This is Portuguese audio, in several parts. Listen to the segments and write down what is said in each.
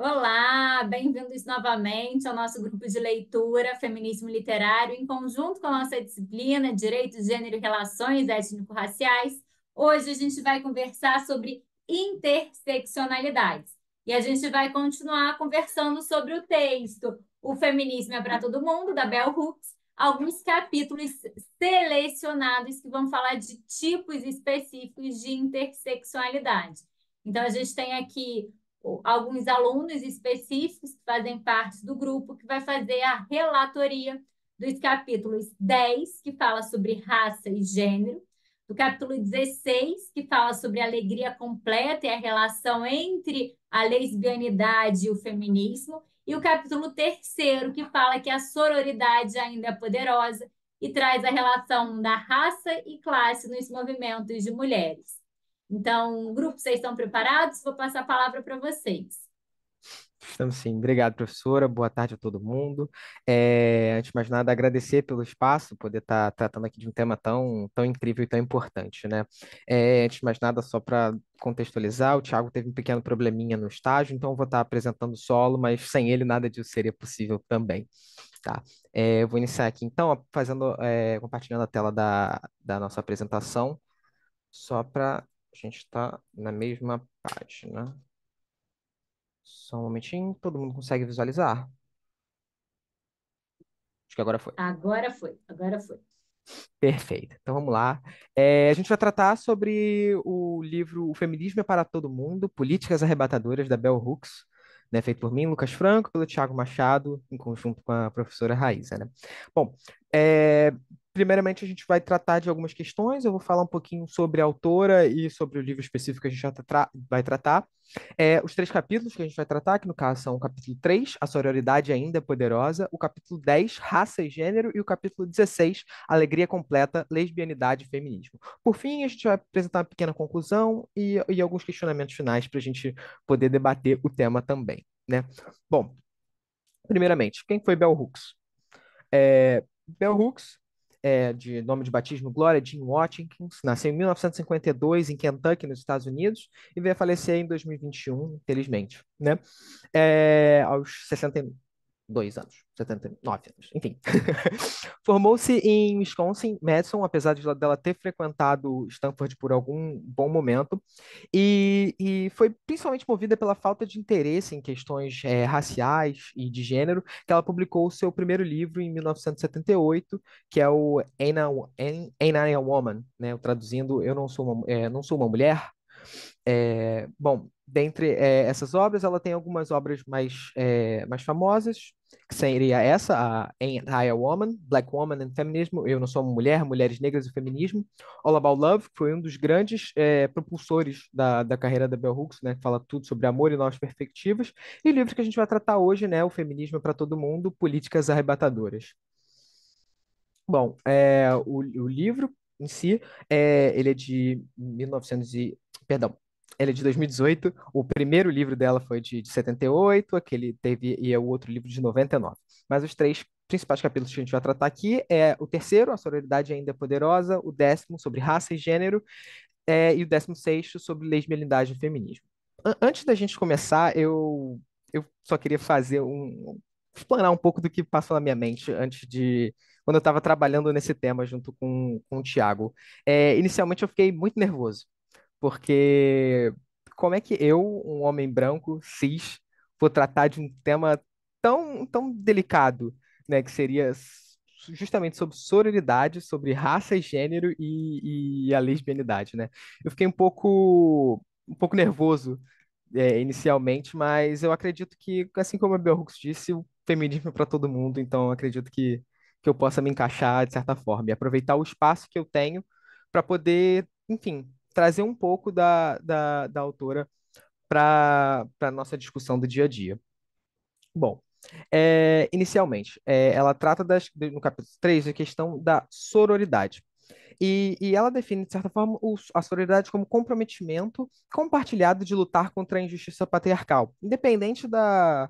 Olá, bem-vindos novamente ao nosso grupo de leitura Feminismo Literário, em conjunto com a nossa disciplina Direito, Gênero e Relações Étnico-Raciais. Hoje a gente vai conversar sobre interseccionalidades e a gente vai continuar conversando sobre o texto O Feminismo é para Todo Mundo, da Bell Hooks, alguns capítulos selecionados que vão falar de tipos específicos de interseccionalidade. Então, a gente tem aqui alguns alunos específicos que fazem parte do grupo, que vai fazer a relatoria dos capítulos 10, que fala sobre raça e gênero, do capítulo 16, que fala sobre alegria completa e a relação entre a lesbianidade e o feminismo, e o capítulo 3, que fala que a sororidade ainda é poderosa e traz a relação da raça e classe nos movimentos de mulheres. Então, grupo, vocês estão preparados? Vou passar a palavra para vocês. Estamos sim. Obrigado, professora. Boa tarde a todo mundo. Antes de mais nada, agradecer pelo espaço, poder estar tratando aqui de um tema tão incrível e tão importante, né? Antes de mais nada, só para contextualizar, o Thiago teve um pequeno probleminha no estágio, então eu vou estar apresentando solo, mas sem ele nada disso seria possível também, tá? Eu vou iniciar aqui, então, compartilhando a tela da nossa apresentação, só para a gente estar na mesma página. Só um momentinho, todo mundo consegue visualizar? Acho que agora foi. Agora foi, agora foi. Perfeito. Então vamos lá. A gente vai tratar sobre o livro O Feminismo é para Todo Mundo, Políticas Arrebatadoras, da Bell Hooks, né, feito por mim, Lucas Franco, pelo Tiago Machado, em conjunto com a professora Raíza, né? Bom, é, primeiramente a gente vai tratar de algumas questões, eu vou falar um pouquinho sobre a autora e sobre o livro específico que a gente vai tratar. Os três capítulos que a gente vai tratar, que no caso são o capítulo 3, A Sororidade Ainda é Poderosa, o capítulo 10, Raça e Gênero, e o capítulo 16, Alegria Completa, Lesbianidade e Feminismo. Por fim, a gente vai apresentar uma pequena conclusão e alguns questionamentos finais para a gente poder debater o tema também, né? Bom, primeiramente, quem foi Bell Hooks? Bell Hooks, de nome de batismo Gloria Jean Watkins, nasceu em 1952 em Kentucky, nos Estados Unidos, e veio a falecer em 2021, infelizmente, né? Aos 62 anos, 79 anos, enfim. Formou-se em Wisconsin, Madison, apesar de dela ter frequentado Stanford por algum bom momento, e foi principalmente movida pela falta de interesse em questões raciais e de gênero, que ela publicou o seu primeiro livro em 1978, que é o Ain't I a Woman, né? Traduzindo, Eu Não Sou uma Mulher. Bom, dentre essas obras, ela tem algumas obras mais famosas, que seria essa, a Ain't I a Woman, Black Woman and Feminism, Eu Não Sou uma Mulher, Mulheres Negras e Feminismo, All About Love, que foi um dos grandes propulsores da carreira da Bell Hooks, né, que fala tudo sobre amor e novas perspectivas, e o livro que a gente vai tratar hoje, né, O Feminismo é para Todo Mundo, Políticas Arrebatadoras. Bom, o livro em si, ele é de 1900 perdão, ele é de 2018. O primeiro livro dela foi de 78, aquele teve, e é o outro livro de 99. Mas os três principais capítulos que a gente vai tratar aqui é o terceiro, A Sororidade Ainda é Poderosa, o décimo, sobre raça e gênero, e o 16º, sobre lesbianidade e feminismo. Antes da gente começar, eu só queria explanar um pouco do que passou na minha mente quando eu estava trabalhando nesse tema junto com o Tiago. Inicialmente eu fiquei muito nervoso, porque como é que eu, um homem branco, cis, vou tratar de um tema tão delicado, né, que seria justamente sobre sororidade, sobre raça e gênero e a lesbianidade, né? Eu fiquei um pouco nervoso, inicialmente, mas eu acredito que, assim como a Bell Hooks disse, o feminismo é para todo mundo, então eu acredito que eu possa me encaixar de certa forma e aproveitar o espaço que eu tenho para poder, enfim, trazer um pouco da autora para a nossa discussão do dia a dia. Bom, inicialmente, ela trata no capítulo 3 a questão da sororidade. E ela define, de certa forma, a sororidade como comprometimento compartilhado de lutar contra a injustiça patriarcal, independente da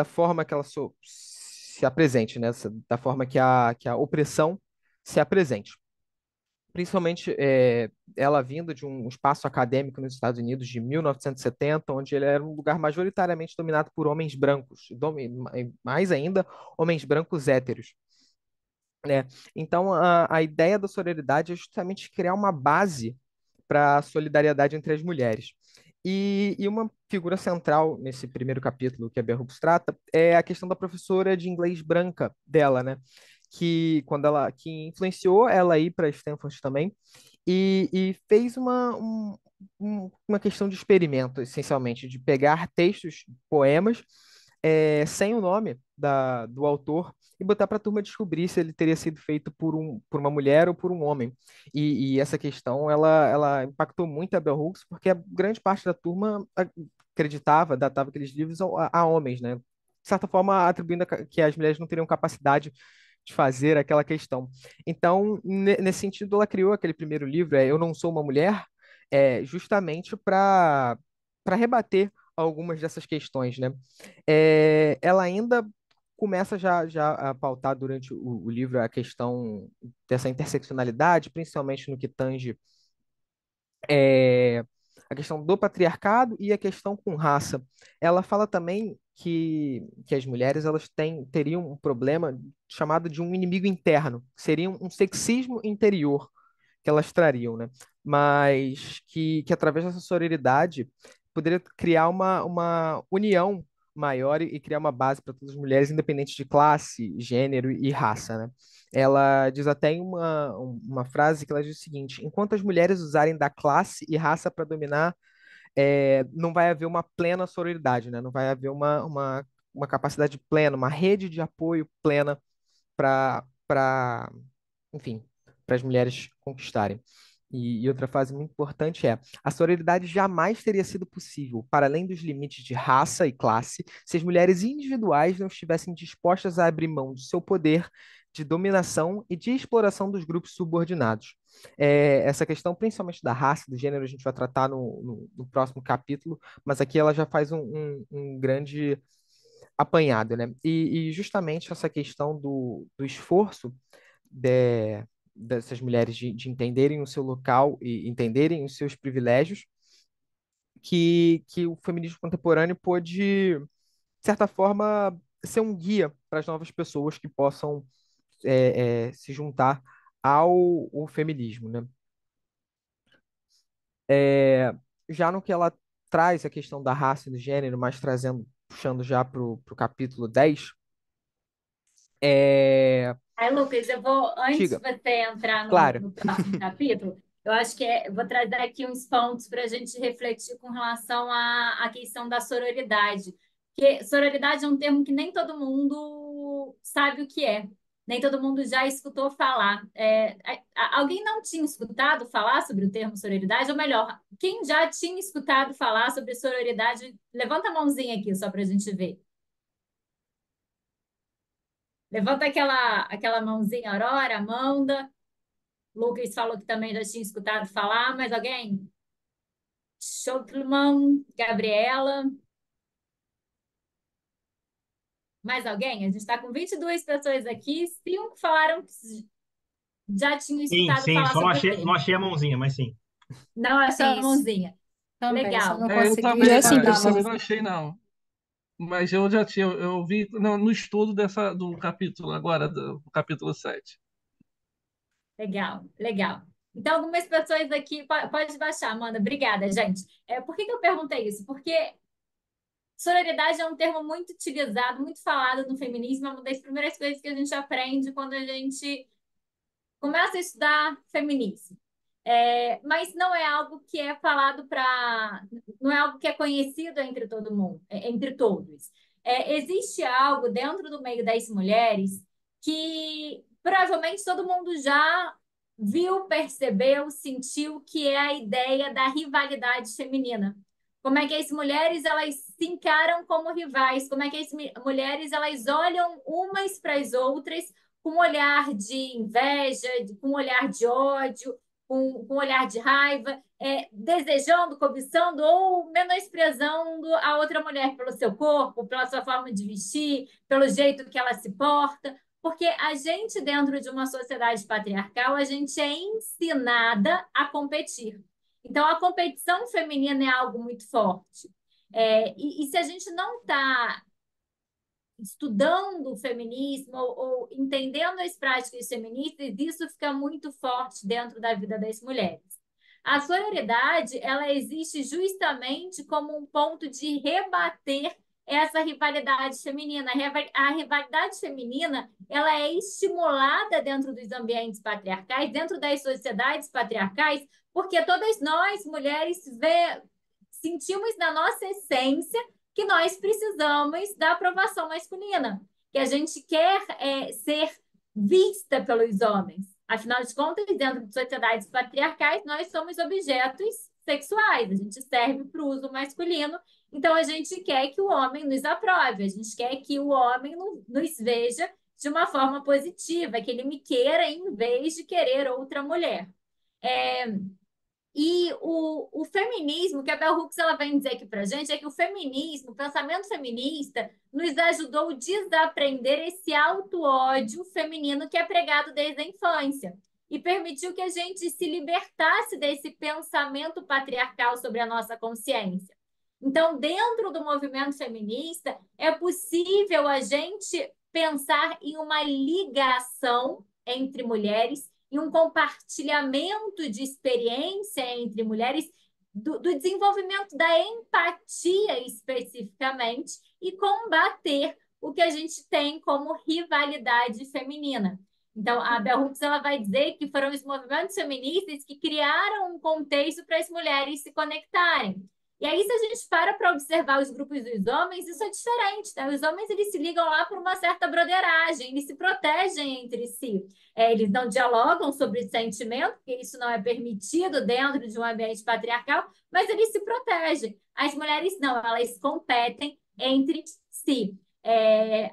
forma que ela se apresente, né? Da forma que a opressão se apresente. principalmente ela vindo de um espaço acadêmico nos Estados Unidos de 1970, onde ele era um lugar majoritariamente dominado por homens brancos, mais ainda, homens brancos héteros, né? Então, a ideia da sororidade é justamente criar uma base para a solidariedade entre as mulheres. E uma figura central nesse primeiro capítulo que a Bell Hooks trata é a questão da professora de inglês branca dela, né? Que influenciou ela a ir para Stanford também e fez uma questão de experimento, essencialmente, de pegar textos, poemas, sem o nome do autor e botar para a turma descobrir se ele teria sido feito por uma mulher ou por um homem. E essa questão, ela impactou muito a Bell Hooks, porque a grande parte da turma acreditava, datava aqueles livros a homens, né? De certa forma, atribuindo que as mulheres não teriam capacidade de fazer aquela questão. Então, nesse sentido, ela criou aquele primeiro livro, Eu Não Sou uma Mulher, justamente para rebater algumas dessas questões, né? Ela ainda começa já a pautar durante o livro a questão dessa interseccionalidade, principalmente no que tange é, a questão do patriarcado e a questão com raça. Ela fala também que as mulheres teriam um problema chamado de um inimigo interno, que seria um sexismo interior que elas trariam, né? Mas que através dessa sororidade poderia criar uma união maior e criar uma base para todas as mulheres, independente de classe, gênero e raça, né? Ela diz até em uma frase que ela diz o seguinte: enquanto as mulheres usarem da classe e raça para dominar, não vai haver uma plena sororidade, né? Não vai haver uma capacidade plena, uma rede de apoio plena para enfim, para as mulheres conquistarem. E outra frase muito importante é: a sororidade jamais teria sido possível, para além dos limites de raça e classe, se as mulheres individuais não estivessem dispostas a abrir mão do seu poder de dominação e de exploração dos grupos subordinados. Essa questão, principalmente da raça, do gênero, a gente vai tratar no próximo capítulo, mas aqui ela já faz um grande apanhado, né? E justamente essa questão do esforço dessas mulheres de entenderem o seu local e entenderem os seus privilégios, que o feminismo contemporâneo pôde, de certa forma, ser um guia para as novas pessoas que possam se juntar ao feminismo, né? É, já no que ela traz a questão da raça e do gênero, mas puxando já para o capítulo 10, é, Aí, Lucas, eu vou, antes de diga, você entrar claro. no próximo capítulo, eu acho que vou trazer aqui uns pontos para a gente refletir com relação à questão da sororidade. Porque sororidade é um termo que nem todo mundo sabe o que é, nem todo mundo já escutou falar. Alguém não tinha escutado falar sobre o termo sororidade? Ou melhor, quem já tinha escutado falar sobre sororidade, levanta a mãozinha aqui só para a gente ver. Levanta aquela mãozinha, Aurora, Amanda. Lucas falou que também já tinha escutado falar, mais alguém? Schottman, Gabriela, mais alguém? A gente está com 22 pessoas aqui, 5 falaram que já tinham Sim, escutado sim, falar só não sobre o achei, não termo. achei a mãozinha, mas sim. Não achou a Isso, mãozinha. também, só Legal. não Eu consegui também, Já sim, eu digitar, professor. também mas não achei, não. Mas eu já tinha, eu vi no estudo do capítulo agora, do capítulo 7. Legal, legal. Então, algumas pessoas aqui, pode baixar, Amanda. Obrigada, gente. Por que que eu perguntei isso? Porque sororidade é um termo muito utilizado, muito falado no feminismo. É uma das primeiras coisas que a gente aprende quando a gente começa a estudar feminismo. Mas não é algo que é falado para. Não é algo que é conhecido entre todo mundo, entre todos. Existe algo dentro do meio das mulheres que provavelmente todo mundo já viu, percebeu, sentiu, que é a ideia da rivalidade feminina. Como é que as mulheres elas se encaram como rivais? Como é que as mulheres elas olham umas para as outras com um olhar de inveja, com um olhar de ódio, com um olhar de raiva, desejando, cobiçando ou menosprezando a outra mulher pelo seu corpo, pela sua forma de vestir, pelo jeito que ela se porta. Porque a gente, dentro de uma sociedade patriarcal, a gente é ensinada a competir. Então, a competição feminina é algo muito forte. E se a gente não está estudando o feminismo ou entendendo as práticas feministas, isso fica muito forte dentro da vida das mulheres. A sororidade, ela existe justamente como um ponto de rebater essa rivalidade feminina. A rivalidade feminina, ela é estimulada dentro dos ambientes patriarcais, dentro das sociedades patriarcais, porque todas nós, mulheres, sentimos na nossa essência que nós precisamos da aprovação masculina, que a gente quer ser vista pelos homens. Afinal de contas, dentro de sociedades patriarcais, nós somos objetos sexuais, a gente serve para o uso masculino, então a gente quer que o homem nos aprove, a gente quer que o homem nos veja de uma forma positiva, que ele me queira em vez de querer outra mulher. E o feminismo, que a Bell Hooks ela vem dizer aqui para a gente, é que o feminismo, o pensamento feminista, nos ajudou a desaprender esse auto-ódio feminino que é pregado desde a infância e permitiu que a gente se libertasse desse pensamento patriarcal sobre a nossa consciência. Então, dentro do movimento feminista, é possível a gente pensar em uma ligação entre mulheres e um compartilhamento de experiência entre mulheres, do desenvolvimento da empatia especificamente, e combater o que a gente tem como rivalidade feminina. Então, a Bell Hooks ela vai dizer que foram os movimentos feministas que criaram um contexto para as mulheres se conectarem. E aí, se a gente para observar os grupos dos homens, isso é diferente, tá? Os homens, eles se ligam lá por uma certa broderagem, eles se protegem entre si. Eles não dialogam sobre sentimento, porque isso não é permitido dentro de um ambiente patriarcal, mas eles se protegem. As mulheres não, elas competem entre si.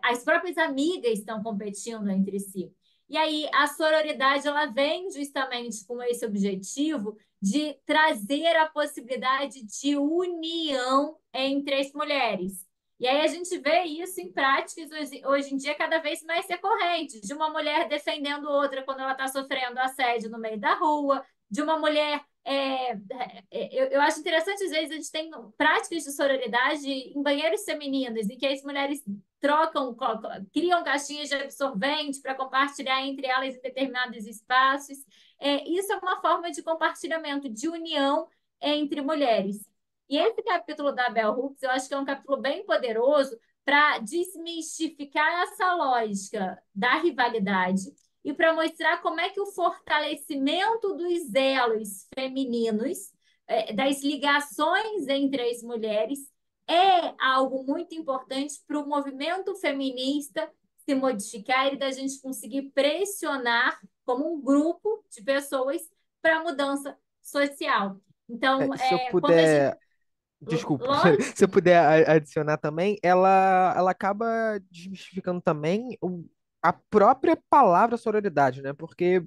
As próprias amigas estão competindo entre si. E aí, a sororidade, ela vem justamente com esse objetivo de trazer a possibilidade de união entre as mulheres. E aí a gente vê isso em práticas hoje em dia cada vez mais recorrentes, de uma mulher defendendo outra quando ela está sofrendo assédio no meio da rua, de uma mulher. Eu acho interessante, às vezes, a gente tem práticas de sororidade em banheiros femininos, em que as mulheres trocam, criam caixinhas de absorvente para compartilhar entre elas em determinados espaços. Isso é uma forma de compartilhamento, de união entre mulheres. E esse capítulo da Bell Hooks, eu acho que é um capítulo bem poderoso para desmistificar essa lógica da rivalidade e para mostrar como é que o fortalecimento dos elos femininos, das ligações entre as mulheres, é algo muito importante para o movimento feminista se modificar e da gente conseguir pressionar como um grupo de pessoas para a mudança social. Então, Se eu quando a gente. puder, desculpa, se eu Lógico, puder adicionar também, ela acaba desmistificando também a própria palavra sororidade, né? Porque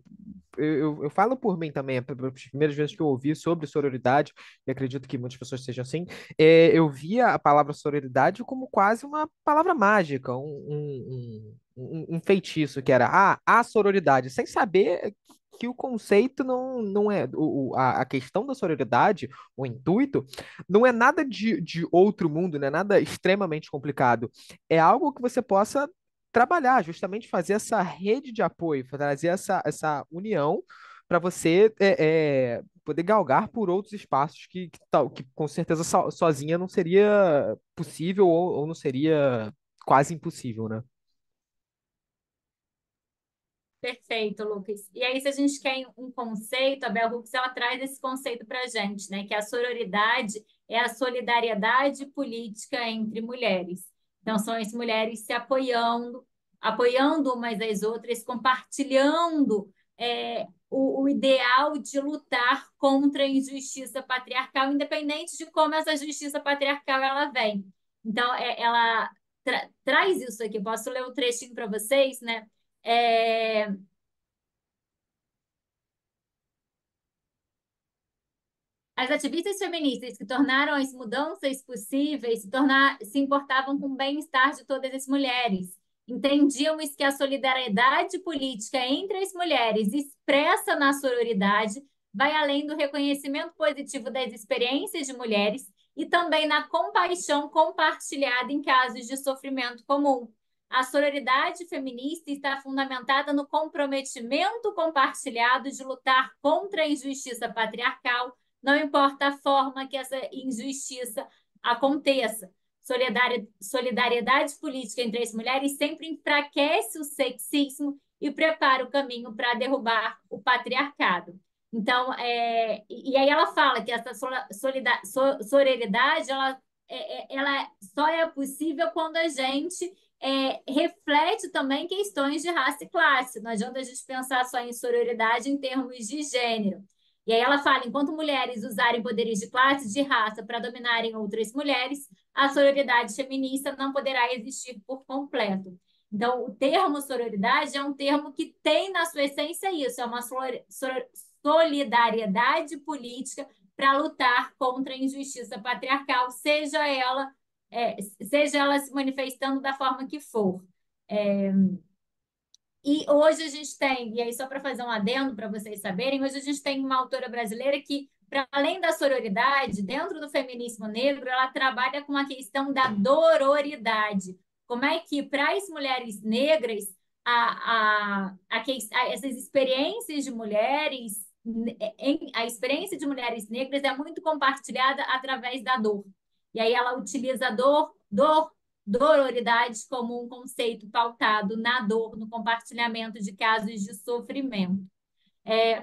eu falo por mim também, as primeiras vezes que eu ouvi sobre sororidade, e acredito que muitas pessoas sejam assim, eu via a palavra sororidade como quase uma palavra mágica, um feitiço, que era a sororidade, sem saber que o conceito não é, a questão da sororidade, o intuito, não é nada de outro mundo, não é nada extremamente complicado. É algo que você possa trabalhar, justamente fazer essa rede de apoio, trazer essa união para você poder galgar por outros espaços que com certeza sozinha não seria possível ou não seria quase impossível, né? perfeito, Lucas. E aí, se a gente quer um conceito, a Bell Hooks ela traz esse conceito para a gente, né? Que a sororidade é a solidariedade política entre mulheres. Então, são as mulheres se apoiando, apoiando umas às outras, compartilhando o ideal de lutar contra a injustiça patriarcal, independente de como essa justiça patriarcal ela vem. Então, ela traz isso aqui. Posso ler um trechinho para vocês, né? É, as ativistas feministas que tornaram as mudanças possíveis se importavam com o bem-estar de todas as mulheres. Entendíamos que a solidariedade política entre as mulheres, expressa na sororidade, vai além do reconhecimento positivo das experiências de mulheres e também na compaixão compartilhada em casos de sofrimento comum. A sororidade feminista está fundamentada no comprometimento compartilhado de lutar contra a injustiça patriarcal, não importa a forma que essa injustiça aconteça. Solidariedade política entre as mulheres sempre enfraquece o sexismo e prepara o caminho para derrubar o patriarcado. Então, e aí ela fala que essa sororidade ela só é possível quando a gente reflete também questões de raça e classe. Não adianta a gente pensar só em sororidade em termos de gênero. E aí ela fala, enquanto mulheres usarem poderes de classe e de raça para dominarem outras mulheres, a sororidade feminista não poderá existir por completo. Então, o termo sororidade é um termo que tem na sua essência isso, é uma solidariedade política para lutar contra a injustiça patriarcal, seja ela se manifestando da forma que for. E hoje a gente tem, e aí só para fazer um adendo para vocês saberem, hoje a gente tem uma autora brasileira que, para além da sororidade, dentro do feminismo negro, ela trabalha com a questão da dororidade. Como é que, para as mulheres negras, essas experiências de mulheres, a experiência de mulheres negras é muito compartilhada através da dor. E aí ela utiliza a dororidade como um conceito pautado na dor, no compartilhamento de casos de sofrimento.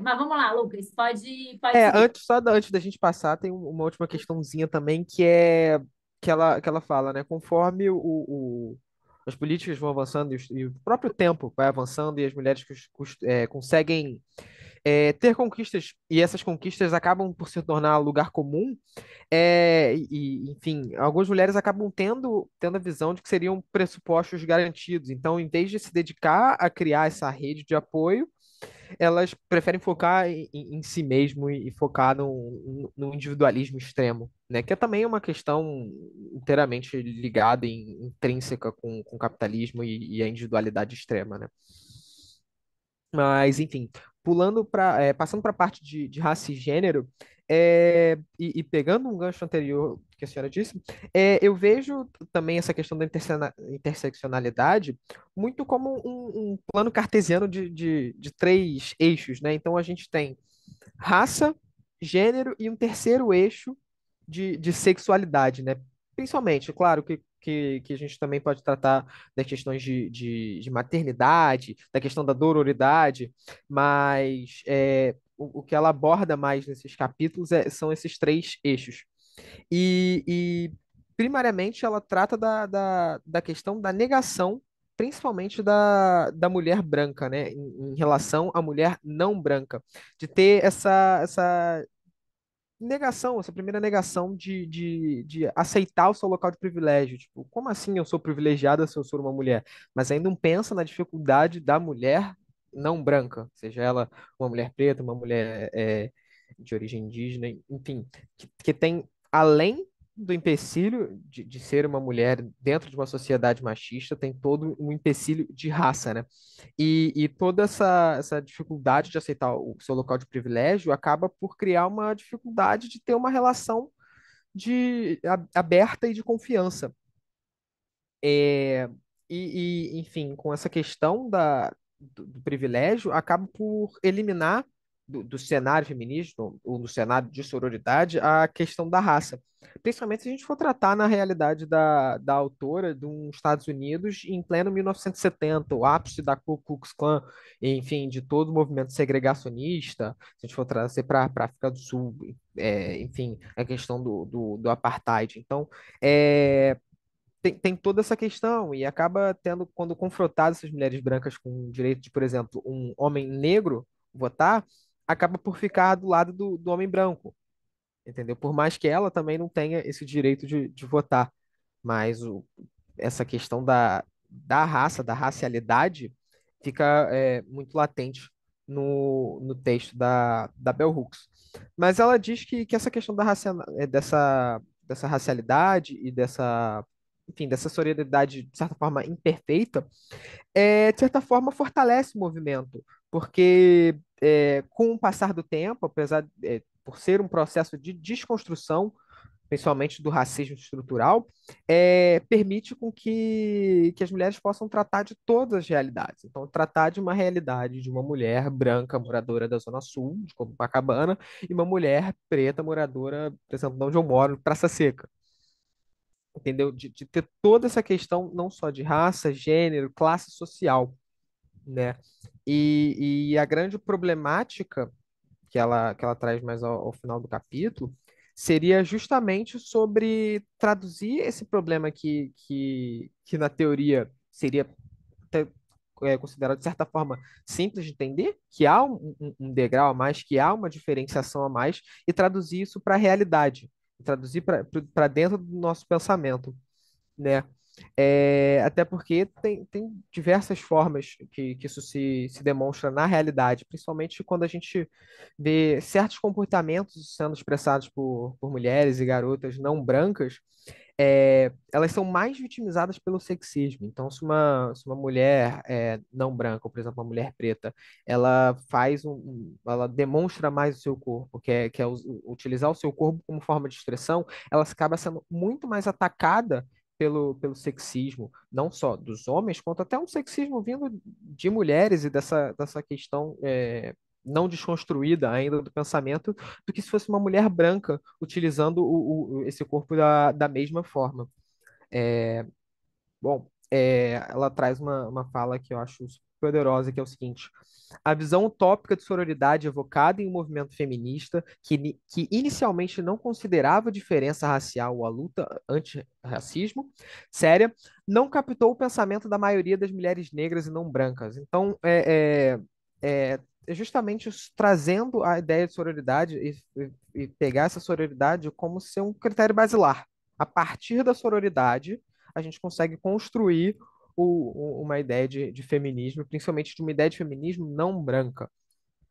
Mas vamos lá, Lucas, pode seguir. Antes da gente passar, tem uma última questãozinha também que ela fala, né? Conforme as políticas vão avançando e o próprio tempo vai avançando e as mulheres conseguem ter conquistas e essas conquistas acabam por se tornar lugar comum, enfim, algumas mulheres acabam tendo a visão de que seriam pressupostos garantidos. Então, em vez de se dedicar a criar essa rede de apoio, elas preferem focar em si mesmo e focar no individualismo extremo, né? Que é também uma questão inteiramente ligada intrínseca com o capitalismo e a individualidade extrema, né? Mas, enfim, passando para a parte de raça e gênero, e pegando um gancho anterior que a senhora disse, eu vejo também essa questão da interseccionalidade muito como um plano cartesiano de três eixos, né? Então, a gente tem raça, gênero e um terceiro eixo de sexualidade, né? Principalmente, claro que a gente também pode tratar das questões de maternidade, da questão da dororidade, mas o que ela aborda mais nesses capítulos são esses três eixos. E primariamente, ela trata da questão da negação, principalmente da mulher branca, né, em relação à mulher não branca, de ter essa negação, essa primeira negação de aceitar o seu local de privilégio. Tipo, como assim eu sou privilegiada se eu sou uma mulher? Mas aí não pensa na dificuldade da mulher não branca, seja ela uma mulher preta, uma mulher de origem indígena, enfim, que tem, além do empecilho de ser uma mulher dentro de uma sociedade machista, tem todo um empecilho de raça, né? E toda essa dificuldade de aceitar o seu local de privilégio acaba por criar uma dificuldade de ter uma relação aberta e de confiança. É, enfim, com essa questão do privilégio, acaba por eliminar do cenário feminista ou do cenário de sororidade a questão da raça. Principalmente se a gente for tratar na realidade da autora dos Estados Unidos em pleno 1970, o ápice da Ku Klux Klan, enfim, de todo o movimento segregacionista, se a gente for trazer para a África do Sul, enfim, a questão do apartheid. Então, tem toda essa questão e acaba tendo, quando confrontado essas mulheres brancas com o direito de, por exemplo, um homem negro votar, acaba por ficar do lado do homem branco, entendeu? Por mais que ela também não tenha esse direito de votar, mas essa questão da raça, da racialidade, fica muito latente no texto da Bell Hooks. Mas ela diz que essa questão dessa racialidade e enfim, dessa sororidade, de certa forma, imperfeita, de certa forma, fortalece o movimento, porque com o passar do tempo, apesar, por ser um processo de desconstrução, principalmente do racismo estrutural, permite com que as mulheres possam tratar de todas as realidades. Então, tratar de uma realidade de uma mulher branca moradora da Zona Sul, de Copacabana, e uma mulher preta moradora, por exemplo, de onde eu moro, Praça Seca. Entendeu? De ter toda essa questão não só de raça, gênero, classe social, né? E a grande problemática que ela traz mais ao final do capítulo seria justamente sobre traduzir esse problema que na teoria seria até, considerado de certa forma simples de entender, que há um degrau a mais, que há uma diferenciação a mais, e traduzir isso para a realidade, traduzir para dentro do nosso pensamento, né? Até porque tem diversas formas que isso se demonstra na realidade, principalmente quando a gente vê certos comportamentos sendo expressados por mulheres e garotas não brancas, elas são mais vitimizadas pelo sexismo. Então, se uma mulher não branca, ou por exemplo, uma mulher preta, ela demonstra mais o seu corpo, quer utilizar o seu corpo como forma de expressão, ela acaba sendo muito mais atacada pelo sexismo, não só dos homens, quanto até um sexismo vindo de mulheres e dessa questão não desconstruída ainda do pensamento, do que se fosse uma mulher branca utilizando esse corpo da mesma forma. Bom, ela traz uma fala que eu acho poderosa, que é o seguinte: a visão utópica de sororidade evocada em um movimento feminista que inicialmente não considerava diferença racial ou a luta antirracismo séria, não captou o pensamento da maioria das mulheres negras e não brancas. Então, é justamente isso, trazendo a ideia de sororidade e pegar essa sororidade como ser um critério basilar. A partir da sororidade, a gente consegue construir uma ideia de feminismo, principalmente de uma ideia de feminismo não branca,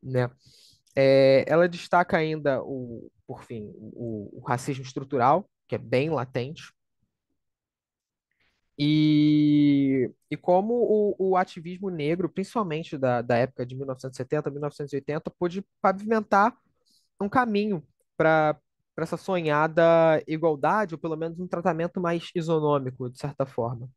né? Ela destaca ainda, por fim, o racismo estrutural, que é bem latente, e como o ativismo negro, principalmente da época de 1970, 1980, pôde pavimentar um caminho para essa sonhada igualdade, ou pelo menos um tratamento mais isonômico, de certa forma.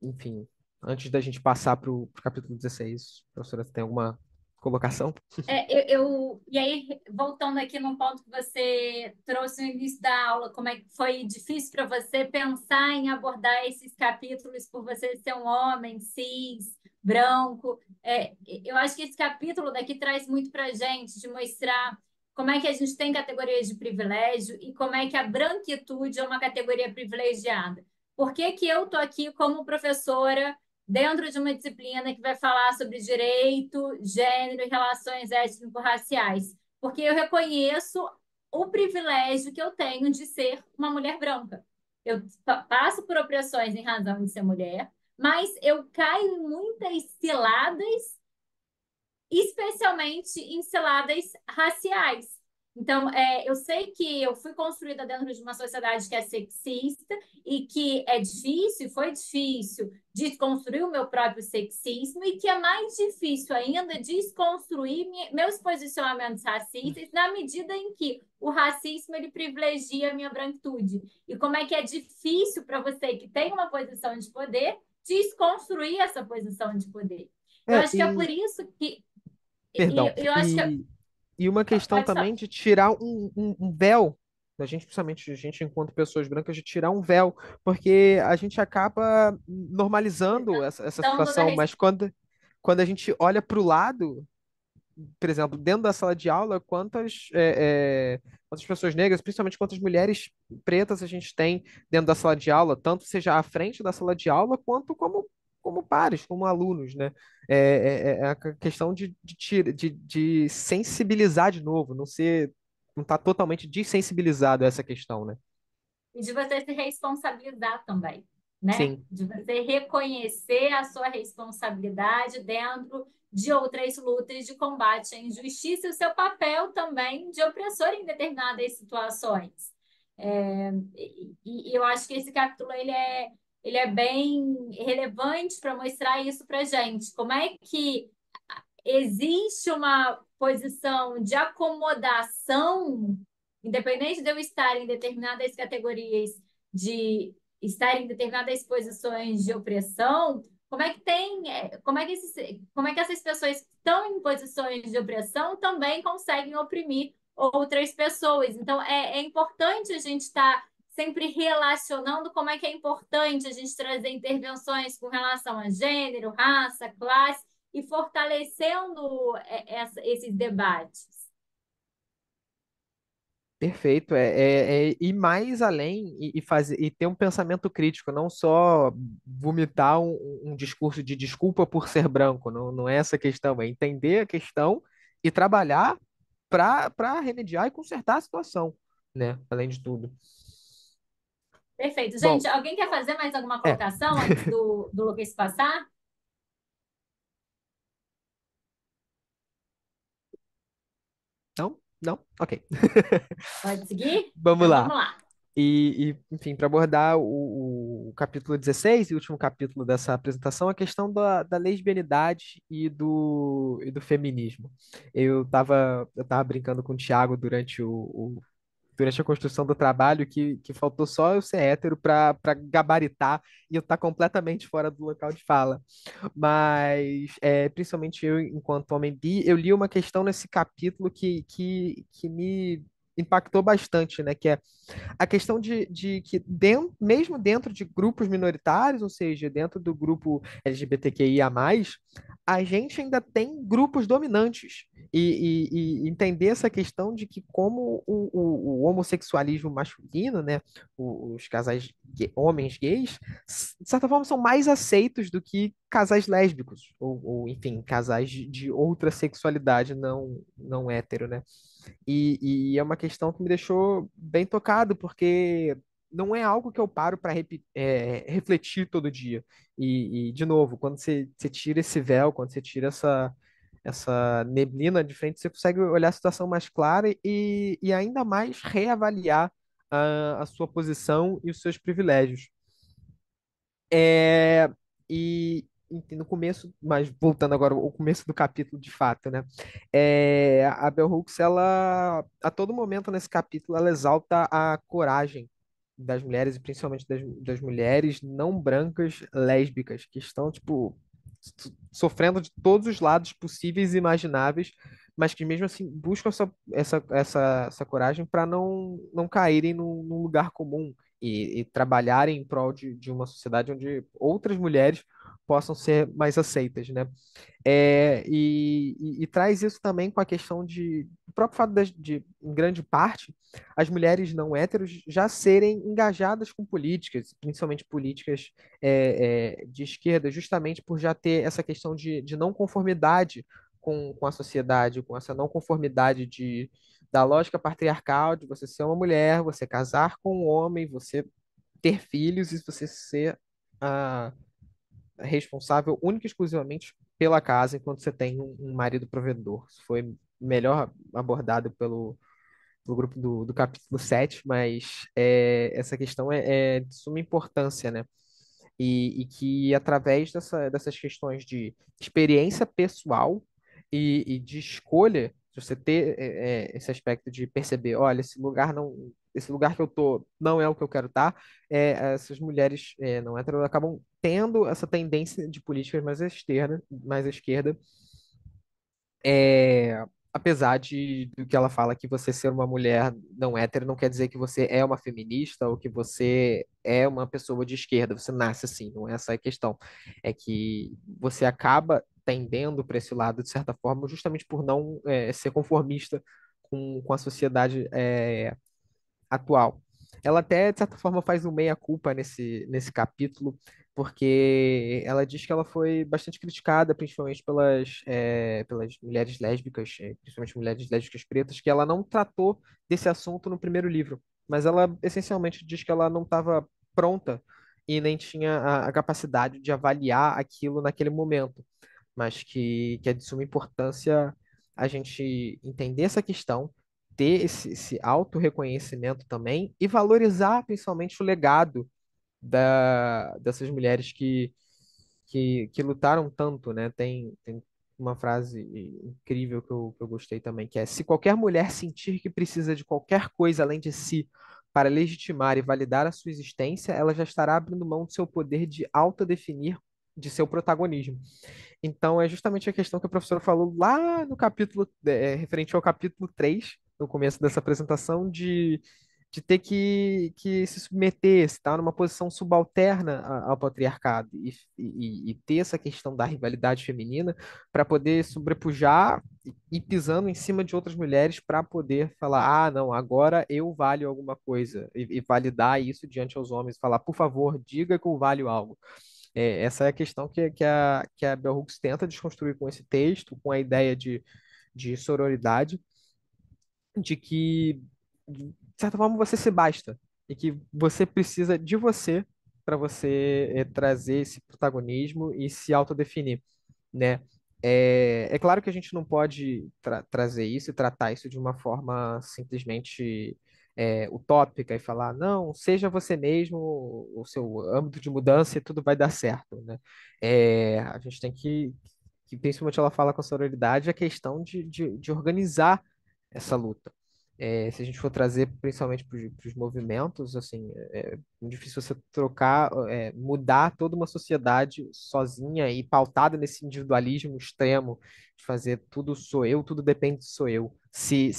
Enfim, antes da gente passar para o capítulo 16, professora, você tem alguma colocação? E aí, voltando aqui num ponto que você trouxe no início da aula, como é que foi difícil para você pensar em abordar esses capítulos por você ser um homem cis, branco. Eu acho que esse capítulo daqui traz muito para a gente, de mostrar como é que a gente tem categorias de privilégio e como é que a branquitude é uma categoria privilegiada. Por que que eu estou aqui como professora dentro de uma disciplina que vai falar sobre direito, gênero e relações étnico-raciais, porque eu reconheço o privilégio que eu tenho de ser uma mulher branca. Eu passo por opressões em razão de ser mulher, mas eu caio em muitas ciladas, especialmente em ciladas raciais. Então, eu sei que eu fui construída dentro de uma sociedade que é sexista e que é difícil, foi difícil desconstruir o meu próprio sexismo e que é mais difícil ainda desconstruir meus posicionamentos racistas na medida em que o racismo ele privilegia a minha branquitude. E como é que é difícil para você que tem uma posição de poder desconstruir essa posição de poder. Eu É, acho que é por isso que perdão, eu acho que e uma questão pode também só. de tirar um véu, da gente, principalmente a gente enquanto pessoas brancas, de tirar um véu, porque a gente acaba normalizando essa Então, situação, mas quando a gente olha para o lado, por exemplo, dentro da sala de aula, quantas pessoas negras, principalmente quantas mulheres pretas a gente tem dentro da sala de aula, tanto seja à frente da sala de aula, quanto como pares, como alunos, né? É a questão de sensibilizar de novo, não estar totalmente dessensibilizado a essa questão, né? E de você se responsabilizar também. né? sim. De você reconhecer a sua responsabilidade dentro de outras lutas de combate à injustiça e o seu papel também de opressor em determinadas situações. E eu acho que esse capítulo ele é bem relevante para mostrar isso para gente. Como é que existe uma posição de acomodação, independente de eu estar em determinadas categorias, de estar em determinadas posições de opressão, como é que essas pessoas que estão em posições de opressão também conseguem oprimir outras pessoas? Então, é importante a gente estar sempre relacionando como é que é importante a gente trazer intervenções com relação a gênero, raça, classe, e fortalecendo esses debates. Perfeito, é ir mais além e fazer e ter um pensamento crítico, não só vomitar um discurso de desculpa por ser branco, não é essa a questão, é entender a questão e trabalhar para remediar e consertar a situação, né? Além de tudo. Perfeito. Gente, Bom, alguém quer fazer mais alguma é, colocação antes do Lucas passar? não, não, ok. Pode seguir? Vamos Então lá. vamos lá. Enfim, para abordar o capítulo 16 e último capítulo dessa apresentação, a questão da lesbianidade e do feminismo. Eu tava brincando com o Thiago durante a construção do trabalho que faltou só eu ser hétero para gabaritar e eu estar completamente fora do local de fala. Mas, principalmente eu, enquanto homem bi, eu li uma questão nesse capítulo que me impactou bastante, né? Que é a questão de que, mesmo dentro de grupos minoritários, ou seja, dentro do grupo LGBTQIA+, a gente ainda tem grupos dominantes. E entender essa questão de que como o homossexualismo masculino, né, os casais homens gays, de certa forma são mais aceitos do que casais lésbicos, enfim, casais de outra sexualidade não hétero, né? E é uma questão que me deixou bem tocado, porque não é algo que eu paro para refletir todo dia. De novo, quando você tira esse véu, quando você tira essa neblina de frente, você consegue olhar a situação mais clara e ainda mais reavaliar a sua posição e os seus privilégios. É, enfim, no começo, mas voltando agora ao começo do capítulo de fato, né? A Bell Hooks, ela, a todo momento nesse capítulo, ela exalta a coragem das mulheres, e principalmente das mulheres não brancas lésbicas, que estão, tipo, sofrendo de todos os lados possíveis e imagináveis, mas que mesmo assim buscam essa coragem para não caírem num lugar comum e trabalharem em prol de uma sociedade onde outras mulheres possam ser mais aceitas, né? E traz isso também com a questão o próprio fato em grande parte, as mulheres não héteros já serem engajadas com políticas, principalmente políticas de esquerda, justamente por já ter essa questão de não conformidade com a sociedade, com essa não conformidade da lógica patriarcal de você ser uma mulher, você casar com um homem, você ter filhos e você ser a responsável única e exclusivamente pela casa enquanto você tem um marido provedor. Isso foi melhor abordado pelo grupo do capítulo 7, mas essa questão é de suma importância, né? E que através dessas questões de experiência pessoal e de escolha, de você ter esse aspecto de perceber, olha, esse lugar que eu tô não é o que eu quero estar, essas mulheres não hétero acabam tendo essa tendência de políticas mais à esquerda, é, apesar do que ela fala que você ser uma mulher não hétero não quer dizer que você é uma feminista ou que você é uma pessoa de esquerda, você nasce assim, não é essa a questão. É que você acaba tendendo para esse lado de certa forma, justamente por não ser conformista com a sociedade atual. Ela até, de certa forma, faz um meia-culpa nesse capítulo, porque ela diz que ela foi bastante criticada, principalmente pelas mulheres lésbicas, principalmente mulheres lésbicas pretas, que ela não tratou desse assunto no primeiro livro. Mas ela, essencialmente, diz que ela não estava pronta e nem tinha a capacidade de avaliar aquilo naquele momento, mas que é de suma importância a gente entender essa questão, ter esse autorreconhecimento também e valorizar principalmente o legado dessas mulheres que lutaram tanto, né? Tem uma frase incrível que eu gostei também, que é: se qualquer mulher sentir que precisa de qualquer coisa além de si para legitimar e validar a sua existência, ela já estará abrindo mão do seu poder de autodefinir de seu protagonismo. Então, é justamente a questão que a professora falou lá no capítulo, referente ao capítulo 3 no começo dessa apresentação, de ter que se submeter, estar numa posição subalterna ao patriarcado e ter essa questão da rivalidade feminina para poder sobrepujar e pisando em cima de outras mulheres para poder falar, ah, não, agora eu valho alguma coisa e validar isso diante aos homens, falar, por favor, diga que eu valho algo. Essa é a questão que a Bell Hooks tenta desconstruir com esse texto, com a ideia de sororidade, de que, de certa forma, você se basta e que você precisa de você para você trazer esse protagonismo e se autodefinir, né? É claro que a gente não pode trazer isso e tratar isso de uma forma simplesmente utópica e falar, não, seja você mesmo, o seu âmbito de mudança e tudo vai dar certo, né? A gente tem que principalmente ela fala com a sororidade, a questão de organizar essa luta. Se a gente for trazer principalmente para os movimentos, assim, é muito difícil você trocar, mudar toda uma sociedade sozinha e pautada nesse individualismo extremo de fazer tudo sou eu, tudo depende sou eu. Se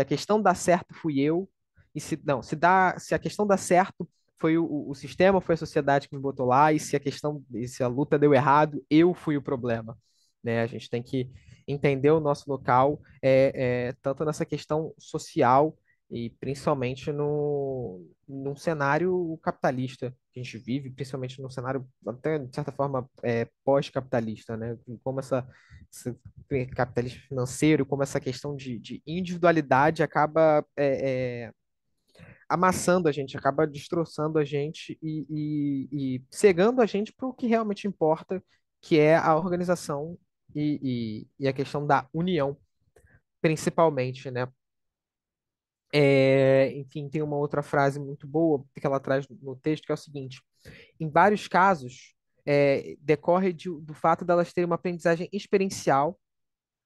a questão dá certo, fui eu, e se não, se a questão dá certo, foi o sistema, foi a sociedade que me botou lá, e se a luta deu errado, eu fui o problema. Né? A gente tem que entender o nosso local tanto nessa questão social e principalmente num cenário capitalista que a gente vive, principalmente num cenário até de certa forma pós-capitalista, né? Como esse capitalismo financeiro, como essa questão de individualidade acaba amassando a gente, acaba destroçando a gente e cegando a gente para o que realmente importa, que é a organização e a questão da união principalmente, né? Enfim, tem uma outra frase muito boa que ela traz no texto, que é o seguinte: em vários casos, decorre do fato delas terem uma aprendizagem experiencial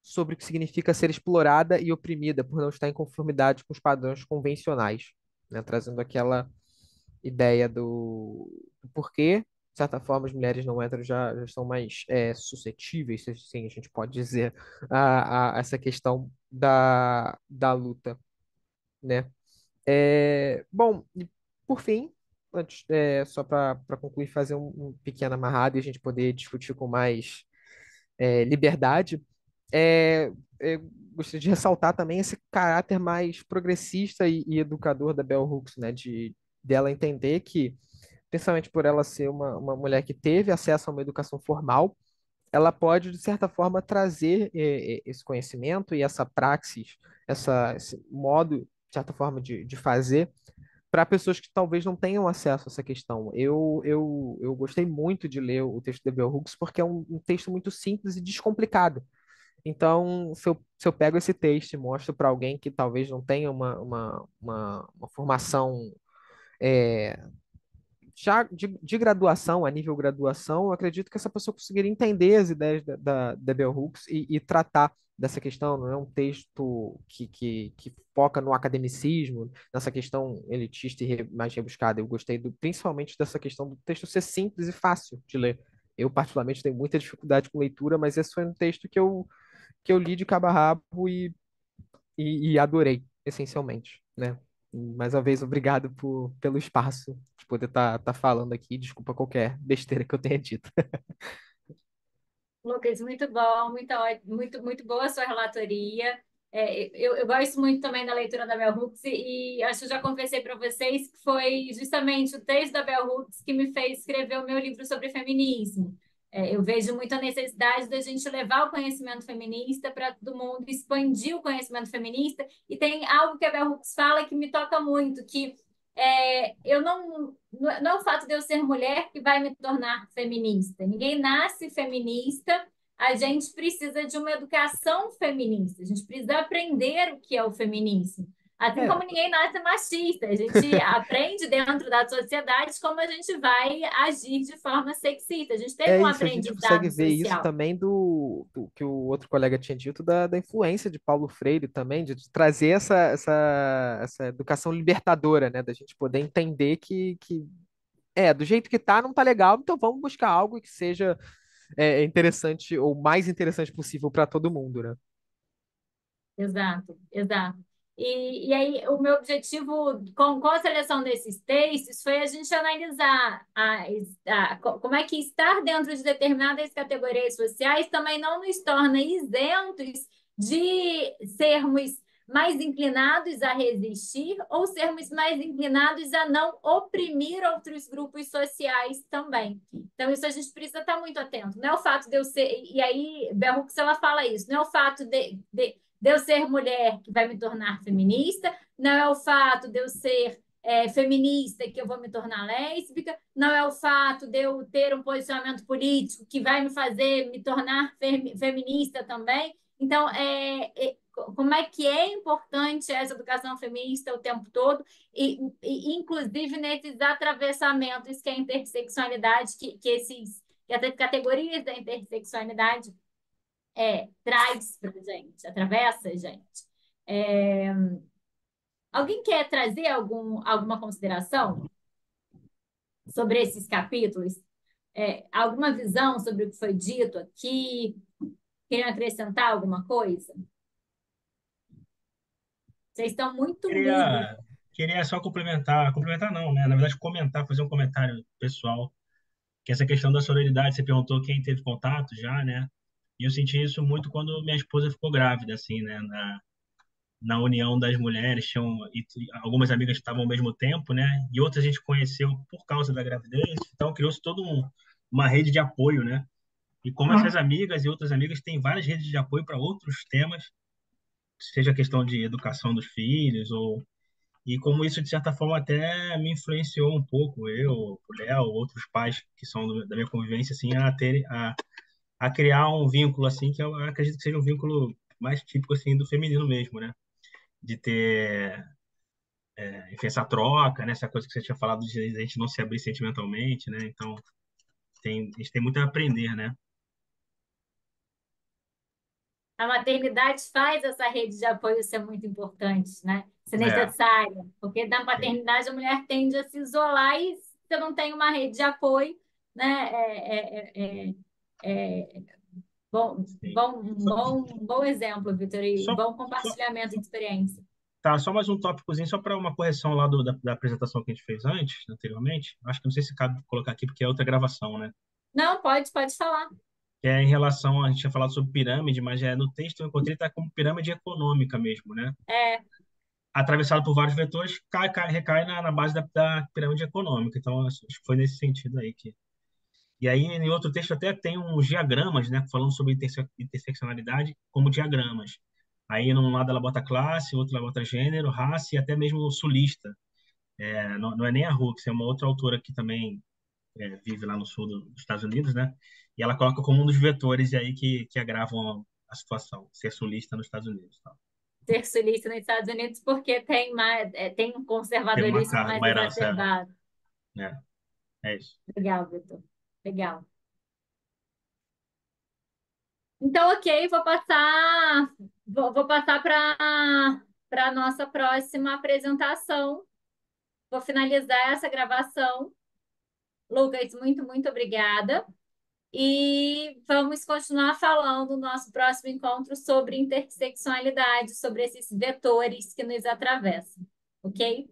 sobre o que significa ser explorada e oprimida por não estar em conformidade com os padrões convencionais, né? Trazendo aquela ideia do porquê, de certa forma, as mulheres não héteros já estão mais suscetíveis, se assim a gente pode dizer, a essa questão da luta, né? Bom, e por fim, antes, só para concluir, fazer um pequeno amarrado e a gente poder discutir com mais liberdade, gostaria de ressaltar também esse caráter mais progressista e educador da Bell Hooks, né? Dela entender que, principalmente por ela ser uma mulher que teve acesso a uma educação formal, ela pode, de certa forma, trazer esse conhecimento e essa praxis, esse modo, de certa forma, de fazer para pessoas que talvez não tenham acesso a essa questão. Eu gostei muito de ler o texto de Bell Hooks porque é um texto muito simples e descomplicado. Então, se eu pego esse texto e mostro para alguém que talvez não tenha uma formação é, já de graduação, a nível graduação, eu acredito que essa pessoa conseguiria entender as ideias da Bell Hooks e tratar dessa questão. Não é um texto que foca no academicismo, nessa questão elitista e mais rebuscada. Eu gostei principalmente dessa questão do texto ser simples e fácil de ler. Eu, particularmente, tenho muita dificuldade com leitura, mas esse foi um texto que eu li de cabo a rabo e adorei, essencialmente, né? Mais uma vez, obrigado pelo espaço de poder estar falando aqui. Desculpa qualquer besteira que eu tenha dito. Lucas, muito bom, muito boa a sua relatoria. Eu gosto muito também da leitura da Bell Hooks e acho que eu já confessei para vocês que foi justamente o texto da Bell Hooks que me fez escrever o meu livro sobre feminismo. Eu vejo muita necessidade da gente levar o conhecimento feminista para todo mundo, expandir o conhecimento feminista, e tem algo que a Bell Hooks fala que me toca muito, que Não é o fato de eu ser mulher que vai me tornar feminista. Ninguém nasce feminista. A gente precisa de uma educação feminista. A gente precisa aprender o que é o feminismo. Assim É, como ninguém nasce machista, a gente aprende dentro da sociedade como a gente vai agir de forma sexista. A gente teve é um isso, a gente consegue aprendizado ver isso social. também do que o outro colega tinha dito, da influência de Paulo Freire também, de trazer essa educação libertadora, né? Da gente poder entender que do jeito que tá, não tá legal, então vamos buscar algo que seja interessante, ou mais interessante possível para todo mundo, né? Exato, exato. E aí, o meu objetivo com a seleção desses textos foi a gente analisar como é que estar dentro de determinadas categorias sociais também não nos torna isentos de sermos mais inclinados a resistir ou sermos mais inclinados a não oprimir outros grupos sociais também. Então, isso a gente precisa estar muito atento. Não é o fato de eu ser. E aí, Bell Hooks, ela fala isso, não é o fato de eu ser mulher que vai me tornar feminista, não é o fato de eu ser feminista que eu vou me tornar lésbica, não é o fato de eu ter um posicionamento político que vai me fazer me tornar feminista também. Então, como é que é importante essa educação feminista o tempo todo, inclusive nesses atravessamentos que a intersexualidade, que essas categorias da intersexualidade traz para a gente, atravessa a gente. É, alguém quer trazer alguma consideração sobre esses capítulos? Alguma visão sobre o que foi dito aqui? Querem acrescentar alguma coisa? Vocês estão muito mudos. Queria, queria só complementar não, né? Na verdade, comentar, fazer um comentário pessoal, que essa questão da sororidade, você perguntou quem teve contato já, né? E eu senti isso muito quando minha esposa ficou grávida, assim, né? Na união das mulheres, algumas amigas estavam ao mesmo tempo, né? E outras a gente conheceu por causa da gravidez, então criou-se uma rede de apoio, né? E como essas amigas e outras amigas têm várias redes de apoio para outros temas, seja a questão de educação dos filhos e como isso, de certa forma, até me influenciou um pouco, eu, o Léo, outros pais que são da minha convivência, assim, a criar um vínculo, assim, que eu acredito que seja um vínculo mais típico, assim, do feminino mesmo, né? De ter, enfim, essa troca, né? Essa coisa que você tinha falado de a gente não se abrir sentimentalmente, né? Então, a gente tem muito a aprender, né? A maternidade faz essa rede de apoio ser muito importante, né? Ser É, necessária, porque na sim, paternidade a mulher tende a se isolar e você não tem uma rede de apoio, né? sim. Bom exemplo, Vitor, e Só, bom só, compartilhamento de experiência. tá, só mais um tópicozinho, só para uma correção lá da apresentação que a gente fez anteriormente. Acho que não sei se cabe colocar aqui, porque é outra gravação, né? Não, pode falar. Que é em relação, a gente tinha falado sobre pirâmide, mas no texto eu encontrei tá como pirâmide econômica mesmo, né? É, Atravessado por vários vetores, recai na base da pirâmide econômica. Então, acho que foi nesse sentido aí que. E aí, em outro texto, até tem uns diagramas, né? Falando sobre interseccionalidade como diagramas. Aí, num lado ela bota classe, outro ela bota gênero, raça e até mesmo sulista. Não é nem a Hooks, é uma outra autora que também vive lá no sul dos Estados Unidos, né? E ela coloca como um dos vetores aí que agravam a situação, ser sulista nos Estados Unidos. Tá? ser sulista nos Estados Unidos porque tem um Tem uma conservadorismo carga, mais uma herança, exacerbado. é isso. Legal, Vitor. Legal. Então, ok, vou passar para a nossa próxima apresentação. Vou finalizar essa gravação. Lucas, muito obrigada. E vamos continuar falando no nosso próximo encontro sobre interseccionalidade, sobre esses vetores que nos atravessam, ok?